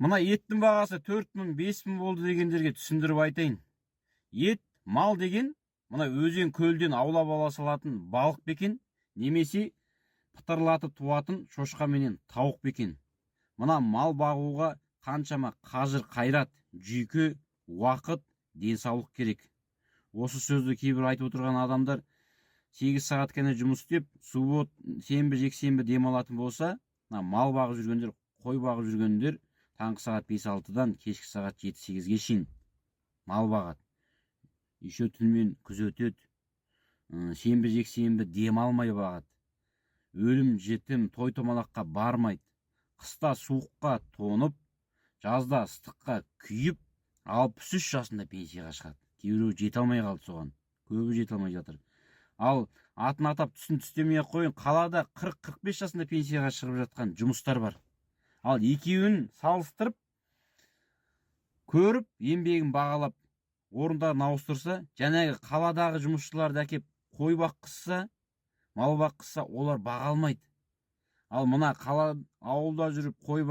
Мына еттің бағасы 4.000, 5.000 болды дегендерге түсіндіріп айтайын. Ет, мал деген, мына өзен көлден аулап ала салатын балық бекен, немесе пытырлатып туатын шошқа менен тауық бекен. Мына мал бағуға қаншама қажыр қайрат, жүйке, уақыт, денсаулық керек. Осы сөзді кейбір айтып отырған адамдар 8 сағат қана жұмыс істеп, суббот, сенбі, жексенбі демалатын болса, мал бағып жүргендер, қой бағып жүргендер таңғы сағат 5-6-дан кешкі сағат 7-8-ге шейін мал бағады. Еще түнмен күзетеді. Сенбі, жексенбі демалмай бағады. Өлім жетім той томалаққа бармайды. Қыста суыққа тонып, жазда ыстыққа күйіп, 63 жасында пенсияға шығады. Кейбіреу жете алмай қалды соған. Көбі жете алмай жатыр. Ал атын атап түсін түстемей ақ қойын, қалада 40-45 жасында пенсияға шығып жатқан жұмыстар бар. Ал екеуін салыстырып, көріп, еңбегін бағалап, орындарын ауыстырса, жаңағы қаладағы жұмысшыларды әкеп қой баққызса, мал баққызса, олар баға алмайды. Ал мына ауылда жүріп қой